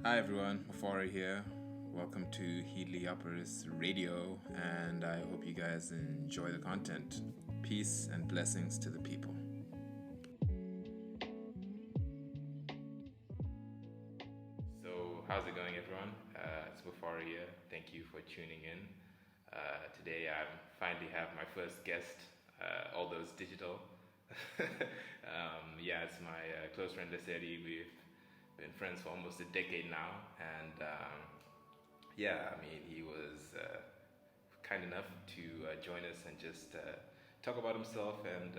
Hi everyone, Mafari here. Welcome to Heedley Uppers Radio, and I hope you guys enjoy the content. Peace and blessings to the people. So, how's it going, everyone? It's Mafari here. Thank you for tuning in. Today, I finally have my first guest, although it's digital. It's my close friend Lesedi. We've been friends for almost a decade now, and he was kind enough to join us and just talk about himself and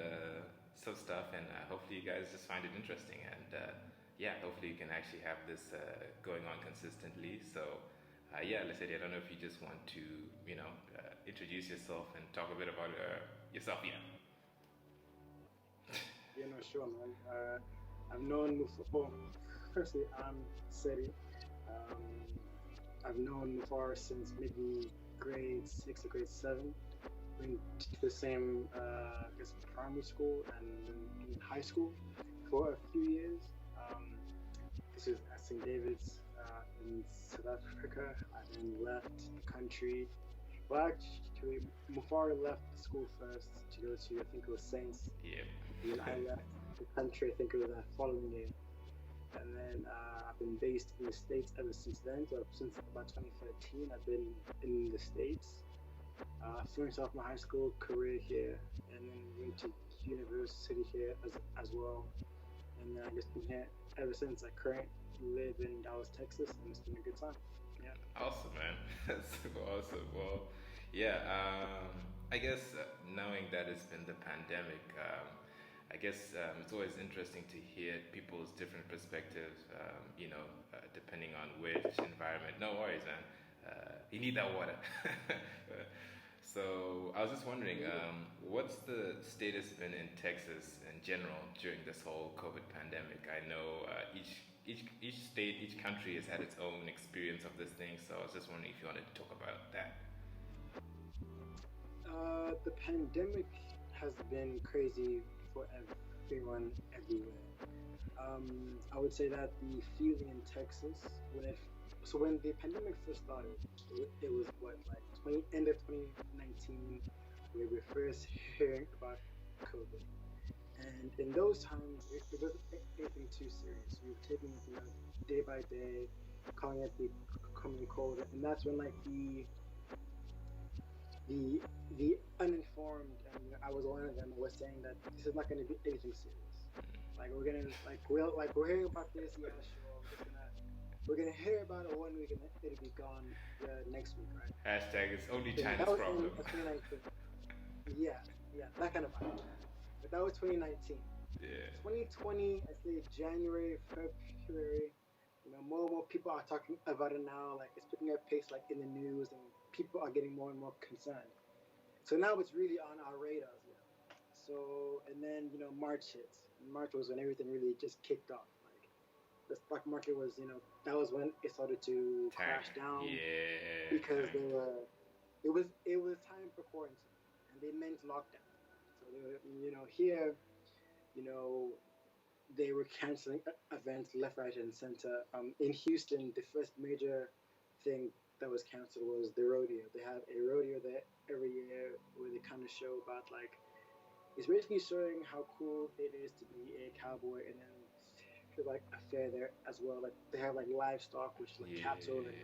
some stuff, and hopefully you guys just find it interesting, and hopefully you can actually have this going on consistently. So Lesedi, I don't know if you just want to, introduce yourself and talk a bit about yourself. Sure, man. I've known Mufar. Firstly, I'm Seri. I've known Mufar since maybe grade 6 or grade 7. Went to the same, primary school and in high school for a few years. This is at St. David's in South Africa. I then left the country. Well, actually, Mufar left the school first to go to, I think it was Saints. Yeah. And I left the country, I think it was the following year. And then I've been based in the States ever since then. So since about 2013, I've been in the States. Finished off my high school career here, and then went to university here as well. And then I've just been here ever since. I currently live in Dallas, Texas, and it's been a good time. Yeah. Awesome, man. That's super awesome. Well, I guess knowing that it's been the pandemic, it's always interesting to hear people's different perspectives, depending on which environment. No worries, man. You need that water. So I was just wondering, what's the status been in Texas in general during this whole COVID pandemic? I know each state, each country has had its own experience of this thing. So I was just wondering if you wanted to talk about that. The pandemic has been crazy for everyone everywhere. I would say that the feeling in Texas when the pandemic first started, it was end of 2019 where we were first hearing about COVID. And in those times, it wasn't anything too serious. We were taking it, day by day, calling it the common cold, and that's when the uninformed, and I was one of them, was saying that this is not going to be anything serious. Like we're hearing about this, yeah, sure. We're gonna hear about it 1 week and it'll be gone next week, right? Hashtag it's only China's problem. Yeah, that kind of vibe. But that was 2019. Yeah. 2020, I say January, February. More and more people are talking about it now. Like it's picking up pace, like in the news, and people are getting more and more concerned. So now it's really on our radars. So, and then March hits. March was when everything really just kicked off. Like the stock market was, that was when it started to crash down. Yeah. Because it was time for quarantine, and they meant lockdown. So they were, here, they were canceling events left, right, and center. In Houston, the first major thing that was canceled was the rodeo. They have a rodeo there every year where they kind of show about it's basically showing how cool it is to be a cowboy, and then there's a fair there as well. Like they have livestock, which is cattle and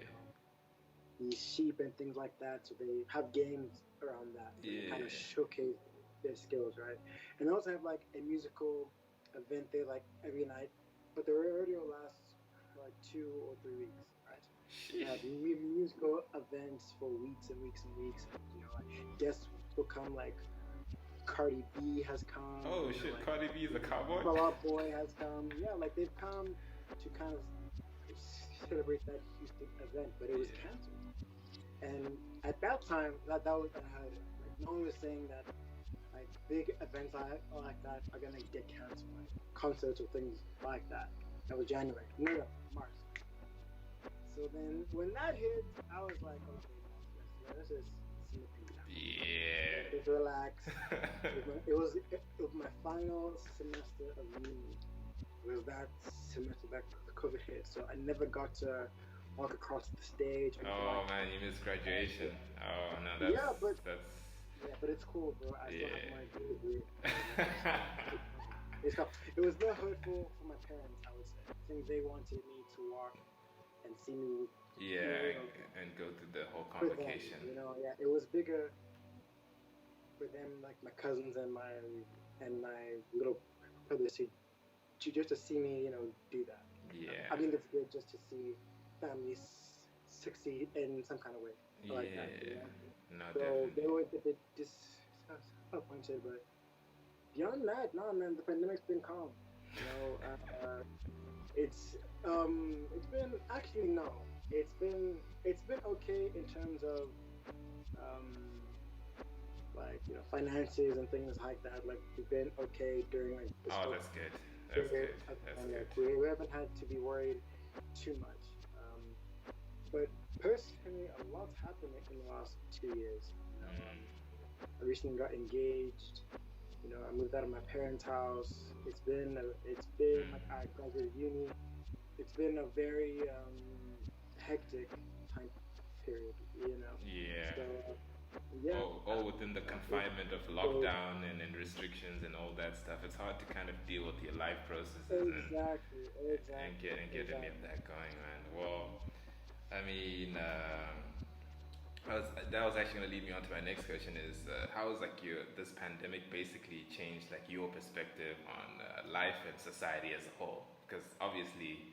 the sheep and things like that. So they have games around that. So they kind of showcase their skills, right? And they also have a musical event there every night, but the rodeo lasts for 2 or 3 weeks, right? They have musical events for weeks and weeks and weeks, and guests will come Cardi B has come. Oh shit! Cardi B is a cowboy. Fall Out Boy has come. Yeah, they've come to kind of celebrate that Houston event, but it was canceled. And at that time, that was unheard of. No one was saying that big events like that are gonna get canceled, concerts or things like that. That was January. No, March. So then when that hit, I was like, okay, let's just simmer things down. Yeah. Just relax. It was my final semester of uni. It was that semester that COVID hit, so I never got to walk across the stage and to Oh like, man, you missed graduation. Oh no, yeah, but that's yeah, but it's cool, bro. I still have my yeah. degree. It's cool. It was not hurtful for my parents, I would say. I think they wanted me to walk and see me, Yeah, you know, and go through the whole for them, convocation. you know. Yeah, it was bigger for them, like my cousins and my little brothers to just to see me, do that. I Yeah, think it's good just to see families succeed in some kind of way like that, you yeah. know. No, So they definitely. were a bit disappointed, but beyond that, no, man, the pandemic's been calm. You know, it's been actually no, it's been okay in terms of um like finances and things like that. Like we've been okay during like this Oh, whole that's good. That's period good. of the That's good. pandemic. We haven't had to be worried too much. But personally, a lot's happened in the last 2 years. I recently got engaged. I moved out of my parents' house. It's been like I graduated uni. It's been a very hectic time period. Yeah. So yeah, All within the it, confinement of so lockdown and restrictions and all that stuff. It's hard to kind of deal with your life processes exactly, exactly, and get any of exactly. that going, man. Well, I mean, that was actually gonna lead me on to my next question: is how has like your this pandemic basically changed like your perspective on life and society as a whole? Because obviously,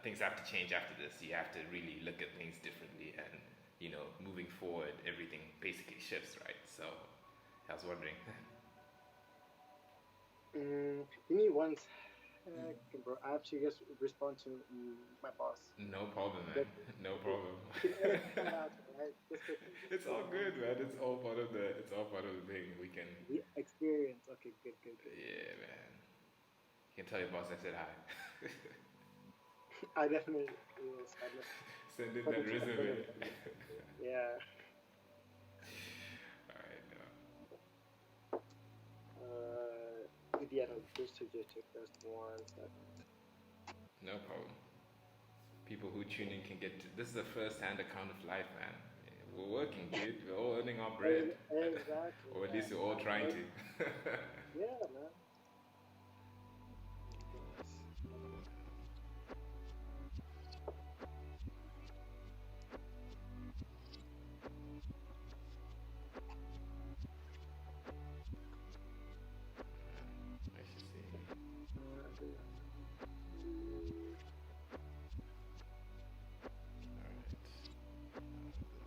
things have to change after this. You have to really look at things differently, and moving forward, everything basically shifts, right? So I was wondering. Give me one second, bro. I have to just respond to my boss. No problem, man. But No you, problem. you can edit that out, right? Just quickly, just It's all one good, man. second. It's all part of the thing. We can. The experience. Okay, good, good, good. Yeah, man. You can tell your boss I said hi. I definitely will start Send in for the that resume. training. Yeah. All right, no. Yeah, no, just take this one second. No problem. People who tune in can get to. This is the first-hand account of life, man. We're working, dude. We're all earning our bread, Exactly. or at Yeah. least we're all trying to. Yeah, man. Yes. I should see.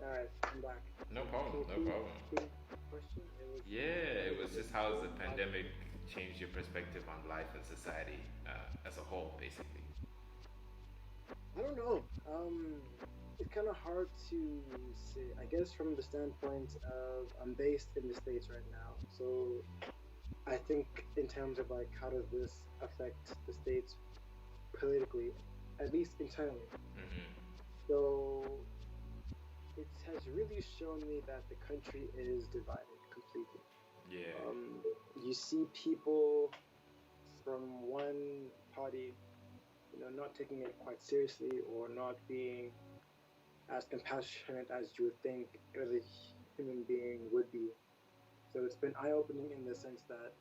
All right, I'm back. No Can problem. you No please problem. repeat the question? Yeah, it was It just how has was the pandemic changed your perspective on life and society as a whole, basically. I don't know. It's kind of hard to say. I guess from the standpoint of I'm based in the States right now, so I think in terms of like how does this affect the States politically, at least internally. Hmm. So it has really shown me that the country is divided completely. Yeah. You see people from one party, not taking it quite seriously or not being as compassionate as you would think as a human being would be. So it's been eye opening in the sense that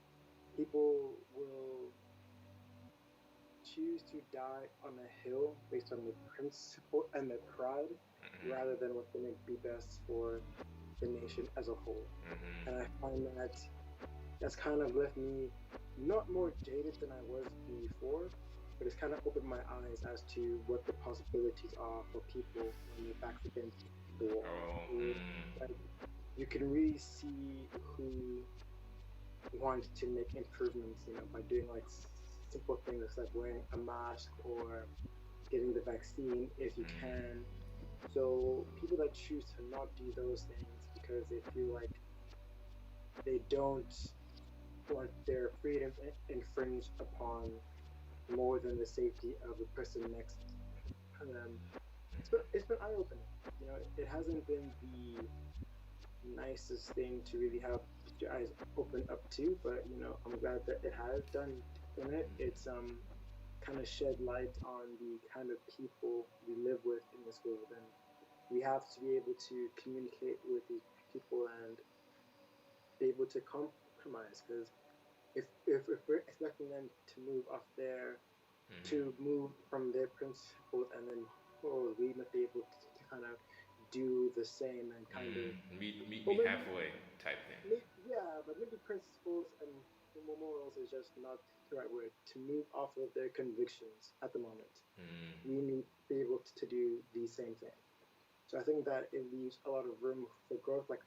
people will choose to die on a hill based on the principle and the pride rather than what's going to be best for the nation as a whole. And I Hmm. find that that's kind of left me not more jaded than I was before, but it's kind of opened my eyes as to what the possibilities are for people when they're back against the wall. Oh. Like, you can really see who wants to make improvements, by doing like simple things like wearing a mask or getting the vaccine if you can. So people that choose to not do those things because they feel like they don't want their freedom infringed upon more than the safety of the person next to them. It's been eye opening. It hasn't been the nicest thing to really have your eyes open up to, but I'm glad that it has done it. It's kind of shed light on the kind of people we live with in this world, and we have to be able to communicate with these people and be able to compromise. Because if we're expecting them to move off their to move from their principles, and then we must be able to kind of do the same and kind of Meet well me maybe, halfway type thing. yeah, but maybe principles and morals is just not the right word. To move off of their convictions at the moment, Mm. we need to be able to do the same thing. So I think that it leaves a lot of room for growth, like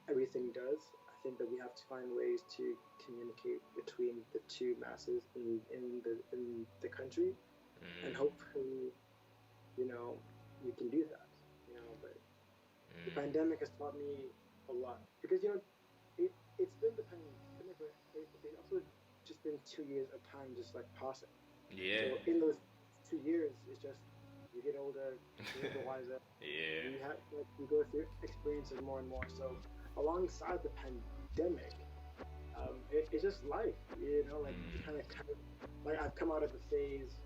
everything does. I think that we have to find ways to communicate between the two masses in the country, and Mm. hopefully, you know, we can do that. But the Mm. pandemic has taught me a lot because it's been the pandemic, but it's also just been 2 years of time just like passing. Yeah. So in those 2 years, it's just you get older, you get wiser, Yeah. you go through experiences more and more. So alongside the pandemic, it's just life. Like you Mm. kind of like I've come out of the phase.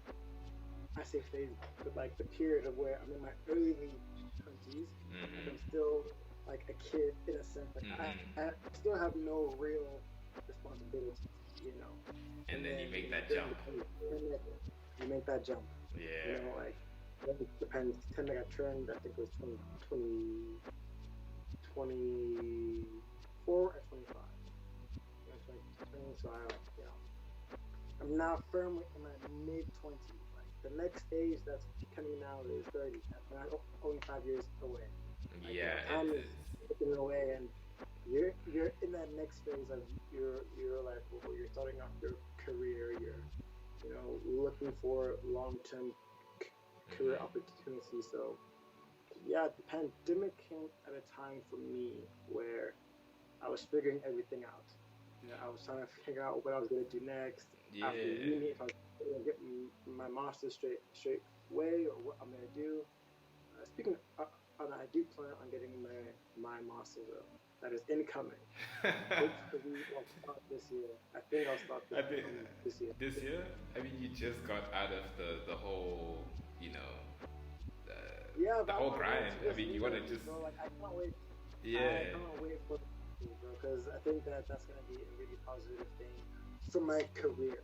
I say phase, but like the period of where I'm in my early 20s, like I'm Mm-hmm. still like a kid in a sense. Like I Mm-hmm. still have no real responsibilities, you know. And And then then you make that during jump. the pandemic, you make that jump, Yeah. like when the pandemic I turned, I think it was 24 or 25. Yeah, 20, so I'm now firmly in my mid 20s. Like the next stage that's coming now is 30, and I'm only 5 years away. Like Yeah. time is It's slipping away, and you're in that next phase of your life where you're starting off your career. You're looking for long-term career mm-hmm. opportunities. So yeah, the pandemic came at a time for me where I was figuring everything out. I was trying to figure out what I was going to do next after Yeah. uni, if I was going to get my master's straight way, or what I'm going to do. Speaking of, I do plan on getting my master's though. That is incoming. Hopefully, I'll start this year. I think I'll start I think this year. this year, I mean, you just got out of the whole, you know, the, Yeah, the but I whole want to go grind. into I this mean, you want to internship, just, bro. Like, I can't wait. I yeah. can't wait for it, bro, because I think that that's gonna be a really positive thing for my career.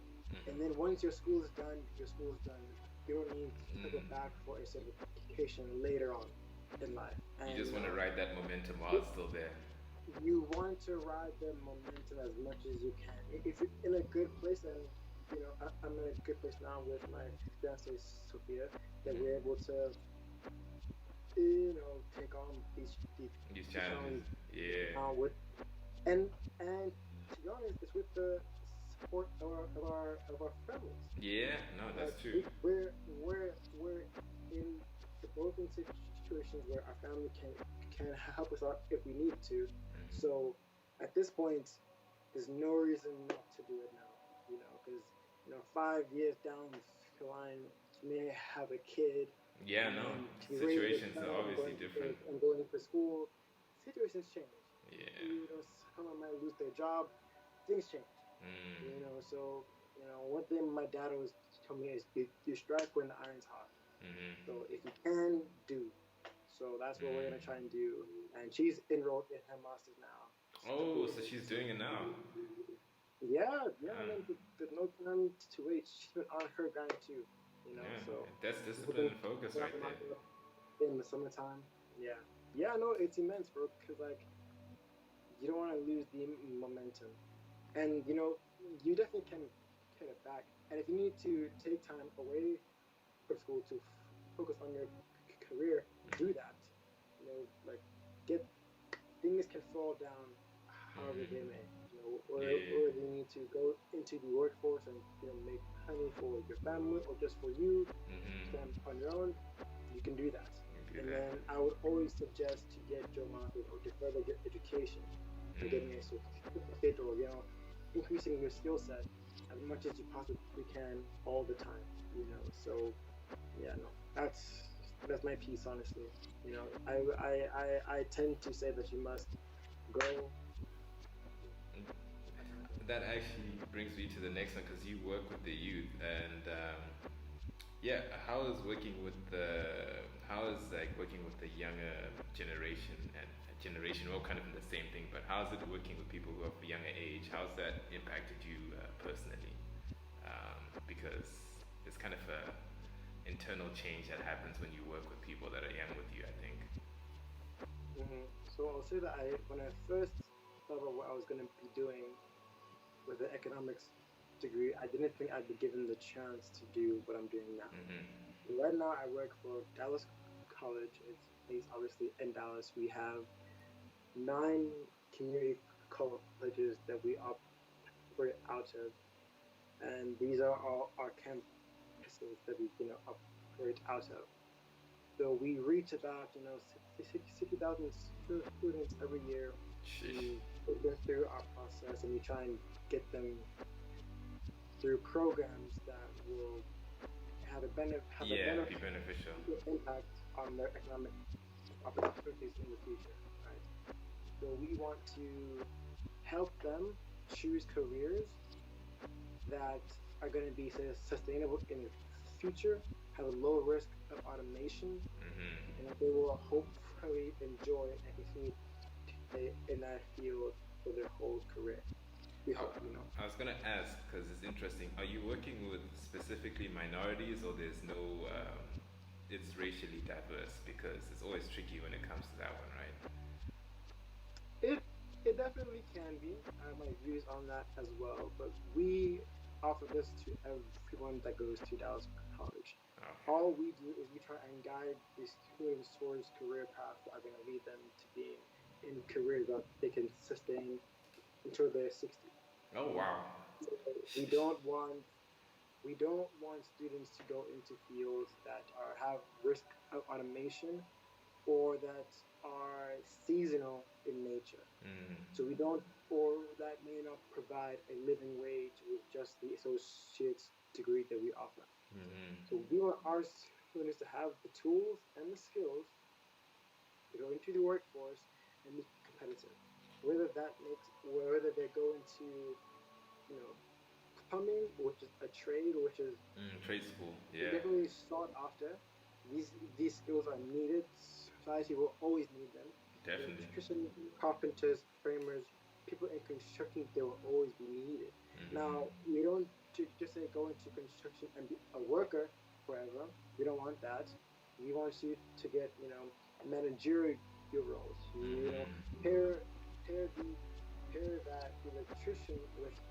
And then Mm-hmm. once your school is done, your school is done. You don't need to go Mm. back for a certification later on in life. You And just want to ride that momentum while it, it's still there. you want to ride the momentum as much as you can. If you're in a good place, and I'm in a good place now with my fiance Sophia, that we're able Mm-hmm. to take on These these challenges. challenges Yeah. with and to be honest, it's with the support of our families. Yeah. No, that's Like true. we're in both in situations where our family can help us out if we need to. Mm-hmm. So at this point, there's no reason not to do it now. Because 5 years down the line, you may have a kid, Yeah. and No. then to raise a Situations are child and obviously different. going to school, situations change. Yeah. Someone might lose their job, things change. Mm. So one thing my dad always told me is you strike when the iron's hot. Mm-hmm. So if you can, do. So that's what we're gonna try Mm. and do. And she's enrolled in her masters now. Oh, so she's So doing it now. yeah, Uh, man. There's no time to wait. She's been on her grind too. yeah, So that's she's discipline looking and focus for right that there. master in the summertime. Yeah, yeah. No, it's immense, bro. Because like you don't want to lose the momentum, and you definitely can get it back. And if you need to take time away from school to focus on your career, do that. Like get things can fall down however they may. Yeah. Or they need to go into the workforce and make money for your family or just for you, stand Mm-hmm. on your own. You can do that. Do And that. then I would always suggest to get your master's or to further your education, getting a Mm. certificate or increasing your skill set as much as you possibly can all the time. So yeah, no, that's my piece, honestly. I tend to say that you must go that actually brings me to the next one because you work with the youth, and yeah, how is like working with the younger generation and generation, well, kind of the same thing, but how's it working with people who are of a younger age? How's that impacted you personally? Because it's kind of a internal change that happens when you work with people that are young with you, I think. So I'll say that when I first thought about what I was going to be doing with the economics degree, I didn't think I'd be given the chance to do what I'm doing now. Right now, I work for Dallas College. It's based obviously in Dallas. We have 9 community colleges that we operate out of, and these are all our campuses that we operate out of. So we reach about 60,000 students every year. Sheesh. We put them through our process, and we try and get them through programs that will have a Be beneficial. impact on their economic opportunities in the future. Right. So we want to help them choose careers that are going to be sustainable in the future, have a low risk of automation, and that they will hopefully enjoy and continue to stay in that field for their whole career. I was gonna ask because it's interesting. Are you working with specifically minorities, or there's no? It's racially diverse because it's always tricky when it comes to that one, right? It definitely can be. I have my views on that as well, but we offer this to everyone that goes to Dallas College. Okay. All we do is we try and guide these students towards career paths that are going to lead them to being in careers that they can sustain until they're 60. Oh wow. We don't want students to go into fields that have risk of automation or that are seasonal in nature. So we don't, or that may not provide a living wage with just the associate's degree that we offer. So we want our students to have the tools and the skills to go into the workforce and be competitive. Whether they go into, plumbing, which is a trade, which is trade school, yeah, definitely sought after. These skills are needed. Society will always need them. definitely. Electricians, carpenters, framers, people in construction, they will always be needed. Now, we don't just say go into construction and be a worker forever. We don't want that. We want you to get, managerial roles. Pair that electrician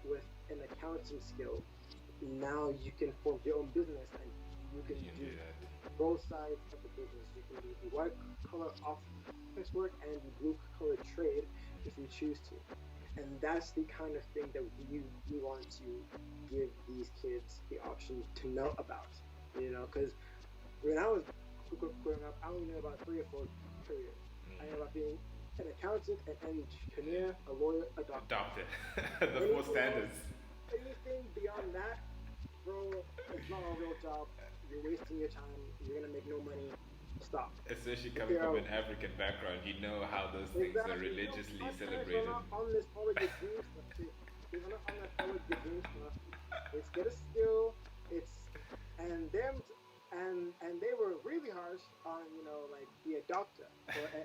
with an accounting skill. Now you can form your own business and you can do both sides of the business. You can do the white collar office work and the blue collar trade if you choose to. And that's the kind of thing that we want to give these kids the option to know about. Because when I was growing up, I only knew about 3 or 4 careers. I knew about being an accountant, an engineer, a lawyer, a doctor. The 4 standards. Anything beyond that, bro, it's not a real job. You're wasting your time. You're gonna make no money. Stop. Especially coming from an African background, you know how those things are religiously celebrated. We're not on this follow your dream stuff. We're not on that follow your dream stuff. It's get a skill. And they were really harsh on like be a doctor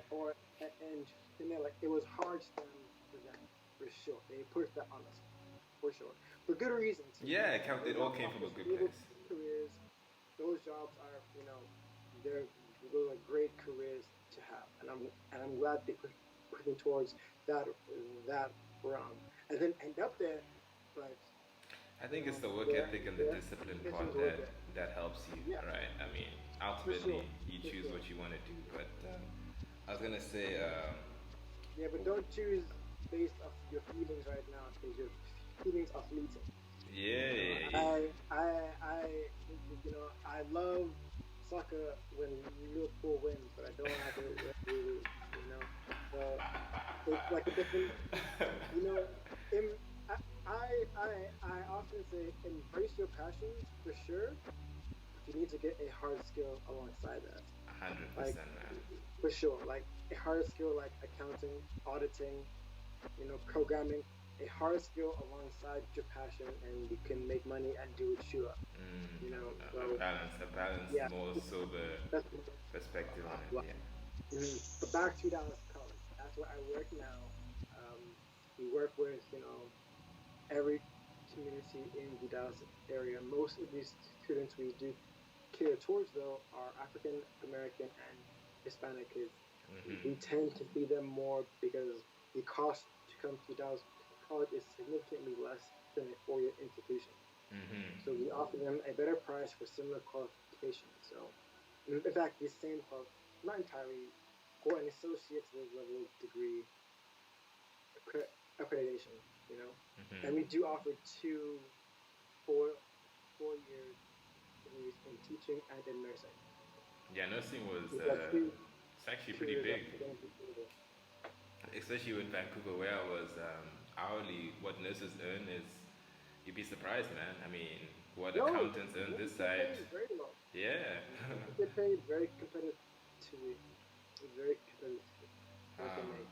or like it was hard for them for sure. They pushed that on us for sure for good reasons. Yeah, it all came from a good place. Careers, those jobs are those are great careers to have, and I'm glad they put pushing towards that realm and then end up there, but. I think it's the work ethic and the discipline part that helps you, right? I mean, ultimately, you choose what you want to do, but I was gonna say. But don't choose based off your feelings right now, because your feelings are fleeting. Yeah. I love soccer when Liverpool wins, but I don't have it when we lose. So it's like a different. I often say embrace your passions for sure, but you need to get a hard skill alongside that. 100%, man. For sure, like a hard skill like accounting, auditing, programming. a hard skill alongside your passion, and you can make money and do it sure. You know, so A balanced, yeah, more sober that's perspective on what. it. Yeah. But back to Dallas College. That's where I work now. We work with every community in the Dallas area. Most of these students we do cater towards though are African American and Hispanic kids. We Mm-hmm. tend to feed them more because the cost to come to Dallas College is significantly less than a 4 year institution. So Mm-hmm. we offer them a better price for similar qualifications. So, in fact, the same not entirely, or an associate's level degree accreditation. You know, and we Mm-hmm. do offer two four 4 year degrees in teaching and in nursing. Yeah, nursing was We've got it's actually two pretty years of big, academic degree. especially in Vancouver where I was hourly. What nurses earn is you'd be surprised, man. I mean, what No, accountants earn this nurses get side, paid very well. yeah. Nurses get paid very competitively. Very competitively. What they um, make,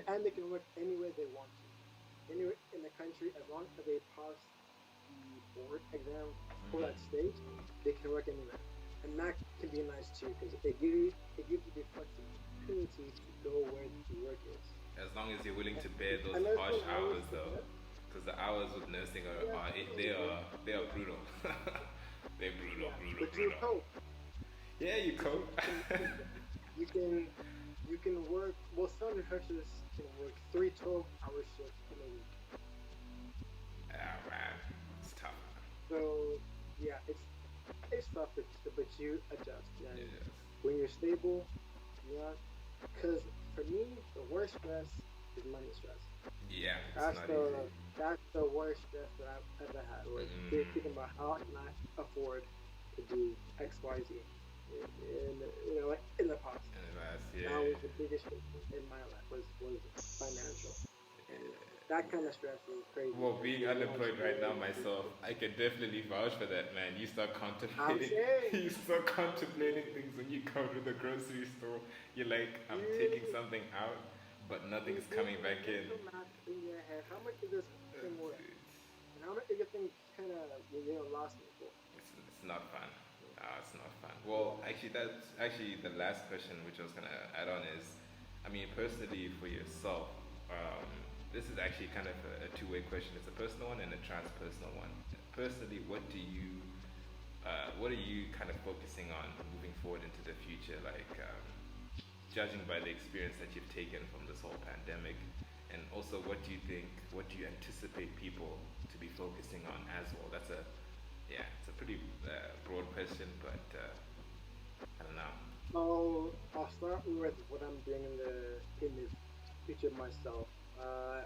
and they can work anywhere they want to, anywhere in the country as long as they pass the board exam for that mhm. state. They can work anywhere, and that can be nice too because it gives you the flexibility to go where the work is. As long as you're willing to bear those Another harsh thing I always hours, though, suggest, because the hours with nursing yeah, they are brutal. They're brutal, yeah, brutal, but you brutal. cope. Yeah, you cope. You can you can work. Well, some nurses can work 3 12-hour shifts in a week. Ah man, it's tough. So yeah, it's tough, but you adjust. And Yes. when you're stable, you're not. Because for me, the worst stress is money stress. Yeah, it's That's not easy. the worst stress that I've ever had. Was thinking Mm, about how can I afford to do X Y Z in like in the past. and that's That yeah. was the biggest stress in my life was financial, and that kind of stress is crazy Well, because being you want unemployed right now to. myself, I can definitely vouch for that, man. You start I'm contemplating, saying, you start I'm contemplating saying, things when you go to the grocery store. You're like, I'm taking you something out, but you nothing's do coming the back in. mental math in your head. How much is this thing worth? And how much is the thing kind of last me for? It's not fun. It's not fun. Yeah. Well, actually, that's actually the last question which I was gonna add on is, I mean, personally for yourself, this is actually kind of a two-way question. It's a personal one and a transpersonal one. Personally, what are you kind of focusing on moving forward into the future? Like, judging by the experience that you've taken from this whole pandemic, and also what do you think, what do you anticipate people to be focusing on as well? That's a, yeah, it's a pretty broad question, but I don't know. I'll start with what I'm doing in the future myself.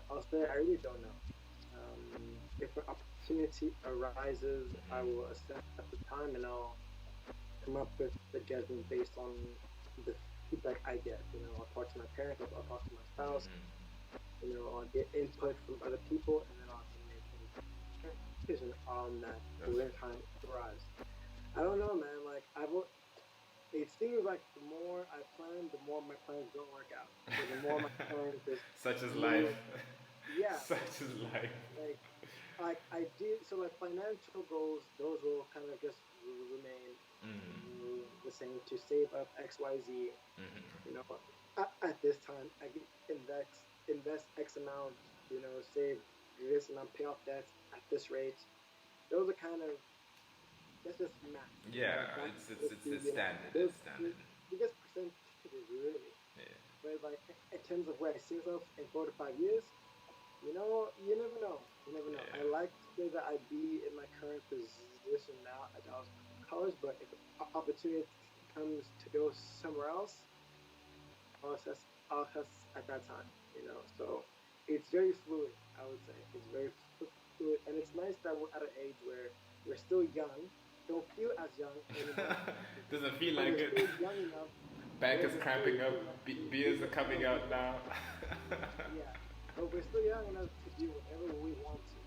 I'll say I really don't know. If an opportunity arises, I will assess at the time and I'll come up with the judgment based on the feedback I get. I'll talk to my parents, I'll talk to my spouse, Mm-hmm. I'll get input from other people, and then I'll have to make a decision on that That's when time arrives. I don't know, man. Like it seems like the more I plan, the more my plans don't work out. So the more my plans just such as life, move. Yeah, such as life. like I did. So like financial goals, those will kind of just remain Mm-hmm. the same to save up X Y Z. Mm-hmm. You know, at this time, I can invest X amount. Save this amount, pay off debts at this rate. Those are kind of that's just math. Yeah, That's just it's the standard. those It's standard. just percentages really. Yeah. But like in terms of where I see myself in 4 to 5 years, you never know. You never know. I Yeah. like to say that I'd be in my current position now at Dallas College, but if an opportunity comes to go somewhere else, I'll assess at that time. So it's very fluid. I would say it's very fluid, and it's nice that we're at an age where we're still young, don't feel as young anymore, Doesn't feel but like we're it. still young enough. Bank Yeah, is cramping up. we're Beers are still coming young out enough. now. Yeah, but we're still young enough to do whatever we want to.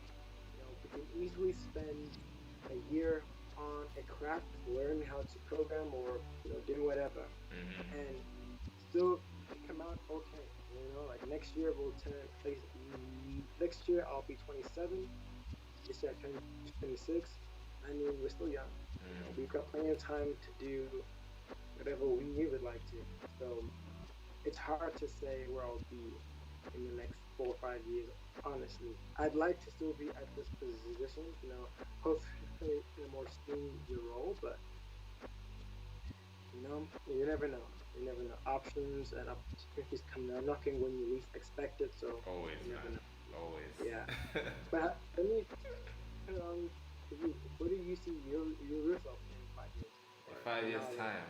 We can easily spend a year on a craft, learn how to program or doing whatever, Mm-hmm. and still come out about okay. Like next year we'll turn. Next year I'll be 27. This year I turn 26. I mean, we're still young. We've got plenty of time to do whatever we would like to. So it's hard to say where I'll be in the next 4 or 5 years. Honestly, I'd like to still be at this position. Hopefully in a more senior role, but you never know. You never know. Options and opportunities come knocking when you least expect it. So Always, you never man. know. Always. Yeah. But let me turn on to you. Where do you see yourself in 5 years? In Or 5 years' now? time,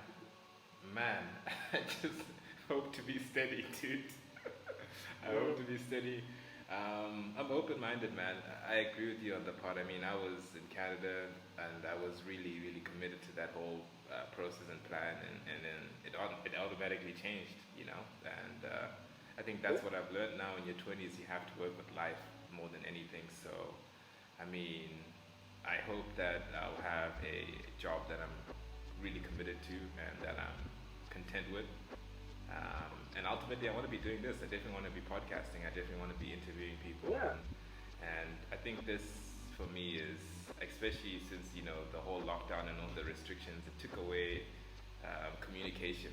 man, I just hope to be steady, dude. I hope to be steady. I'm open-minded, man. I agree with you on the part. I mean, I was in Canada, and I was really, really committed to that whole process and plan, and then it automatically changed, And I think that's what I've learned now. In your 20s, you have to work with life more than anything. So, I mean, I hope that I'll have a job that I'm really committed to and that I'm content with. And ultimately, I want to be doing this. I definitely want to be podcasting. I definitely want to be interviewing people. Yeah. And I think this, for me, is especially since the whole lockdown and all the restrictions, it took away communication.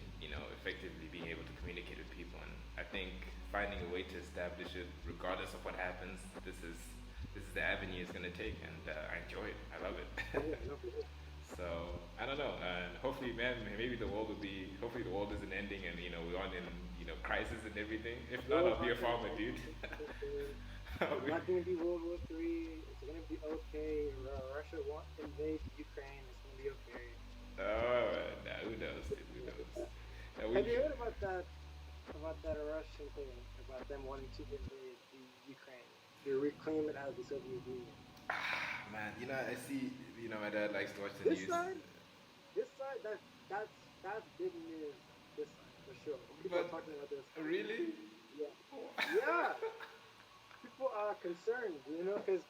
Effectively being able to communicate with people. And I think finding a way to establish it, regardless of what happens, this is the avenue it's going to take, and I enjoy it. I love it. Yeah, no, for sure. So I don't know, and hopefully, man, maybe the world will be. Hopefully, the world isn't ending, and we're on in crisis and everything. If not, I'll be a farmer, dude. It's not going to be World War III. It's going to be okay. Russia won't invade Ukraine. It's going to be okay. Oh, nah, who knows? Dude, who knows? Have you heard about that? About that Russian thing? About them wanting to invade the Ukraine? To reclaim it as the Soviet Union. Man, I see. My dad likes to watch the This news. this side, that's big news. This side for sure. People are talking about this. Really? Yeah. Yeah. People are concerned, because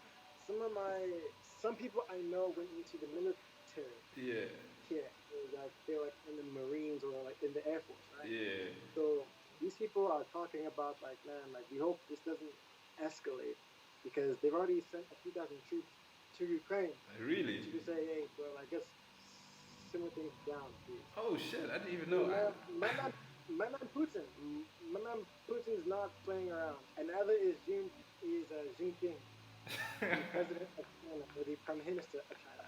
some people I know went into the military. Yeah. Here, they're like in the Marines or like in the Air Force, right? Yeah. So these people are talking about we hope this doesn't escalate because they've already sent a few thousand troops to Ukraine. Really? To say, hey, bro, I guess simmer things down, please. Oh shit! I didn't even know. My man Putin. My man Putin's not playing around. And neither is Jinping, the president of China, or the prime minister of China.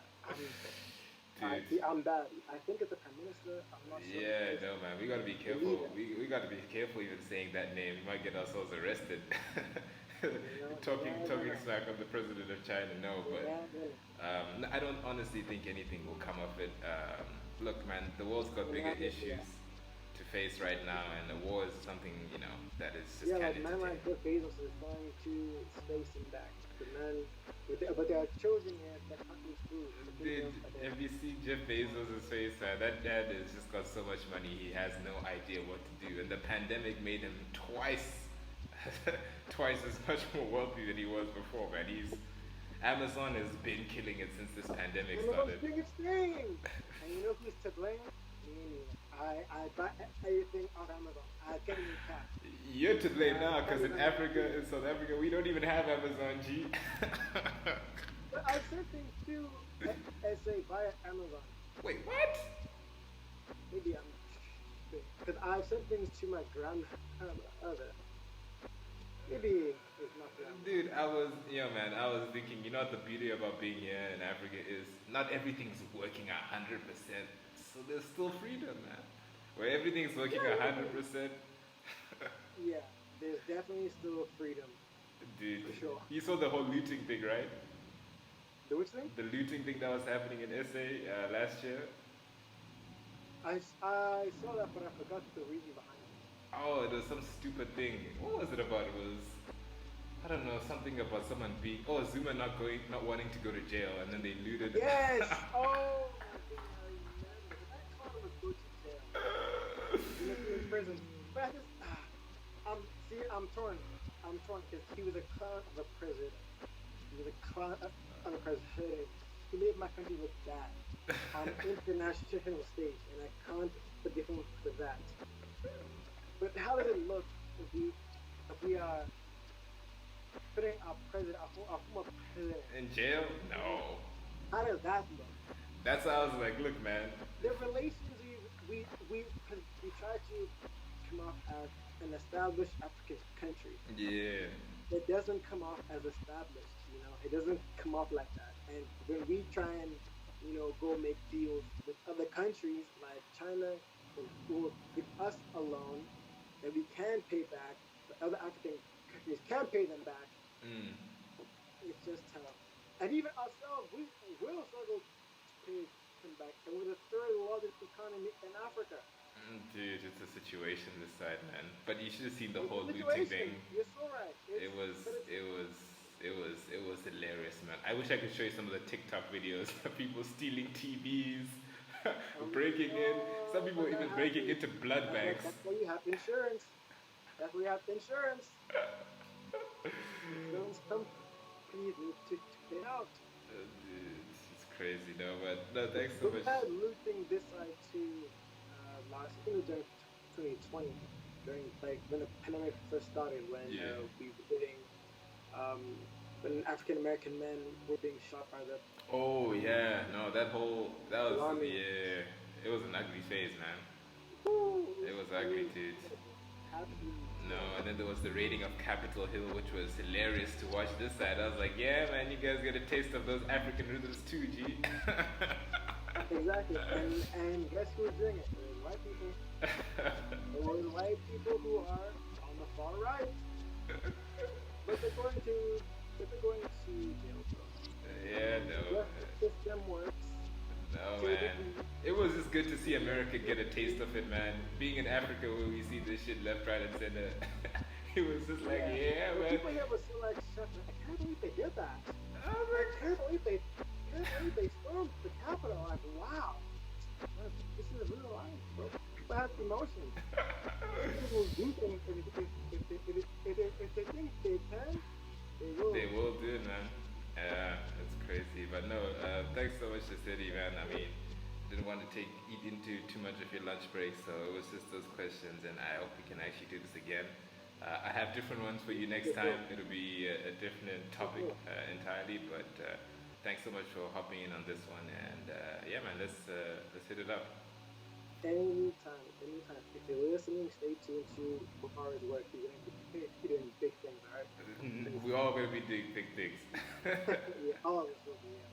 I'm bad. I think it's the prime minister. I'm not sure. Yeah, no, man. We gotta be careful. We gotta be careful even saying that name. We might get ourselves arrested. Talking smack of the president of China. No, but I don't honestly think anything will come of it. Look, man, the world's got bigger issues to face right now, and the war is something that is just like man like Jeff Bezos is flying to space and back. The man, but they are choosing it. That country's food. Dude, have you seen Jeff Bezos' face? That dad has just got so much money, he has no idea what to do. And the pandemic made him twice as much more wealthy than he was before, man. Amazon has been killing it since this pandemic started. Biggest thing. And you know who's to blame? Me. I buy everything on Amazon. I get it in cash. You're to blame now, because in South Africa, we don't even have Amazon, G. But I sent things to SA via Amazon. Wait, what? Maybe I'm because I sent things to my grandmother. Maybe it's not that. Dude, I was thinking, the beauty about being here in Africa is not everything's working 100%. So there's still freedom, man. Where everything's working 100%. Yeah, there's definitely still freedom. Dude, for sure. You saw the whole looting thing, right? The which thing? The looting thing that was happening in SA last year. I saw that, but I forgot the reason behind it. Oh, it was some stupid thing. What was it about? It was, I don't know, something about someone Zuma not wanting to go to jail, and then they looted. Yes. Oh my God, I remember. I thought it was go to jail. In prison. But I'm torn. I'm torn because he was a clown of a president. He was a clown of a president. He made my country look bad on international stage, and I can't forgive him for that. But how does it look if we are putting our president, our former president, In jail? in jail? No. How does that look? That's how I was like, look, man. The relations cause we try to come off as an established African country. Yeah. It doesn't come off as established, you know. It doesn't come off like that. And when we try and go make deals with other countries like China, who will give us a loan that we can pay back, but other African countries can't pay them back. Mm. It's just tough. And even ourselves, we will struggle to pay them back. And we're the third largest economy in Africa. Dude, it's a situation this side, man. But you should have seen the It's whole a looting thing. situation. You're so right. It was, But it's it was, it was hilarious, man. I wish I could show you some of the TikTok videos of people stealing TVs, breaking in. Some people but even that breaking happens. into blood banks. That's why you have insurance. That's why you have insurance. Insurance companies need to pay out. Dude, it's crazy, no. But no, thanks so We much. had looting this side too last, I think it was during 2020, during like when the pandemic first started, when Yeah. we were getting, when African American men were being shot by the Oh yeah, no, that was army. yeah. It was an ugly phase, man. Woo, It was ugly, dude. absolutely No, and then there was the raiding of Capitol Hill, which was hilarious to watch this side. I was like, yeah, man, you guys get a taste of those African rhythms too, G. exactly. And guess who was doing it? It was white people. It was white people who are on the far right. But they're going to jail, bro. Yeah, no. The system works. No, Till the man. end. It was just good to see America get a taste of it, man. Being in Africa where we see this shit left, right, and center, it was just like, yeah, When man. people here were still like, shut up. I can't believe they did that. I was I like, can't believe they stormed the Capitol. Like, wow. This is real life, bro. People have emotions. People do things if they think they can, they will. they will do it, man. Yeah, it's crazy. But no, thanks so much to City, man. I mean, didn't want to eat into too much of your lunch break, so it was just those questions, and I hope we can actually do this again. I have different ones for you next time. It'll be a different topic entirely, but thanks so much for hopping in on this one, and yeah, man, let's hit it up. Anytime, anytime. If you're listening, stay tuned to Bukhari's work. He's doing big things, alright? We all gonna be doing big things. Yeah, all of us will be, yeah.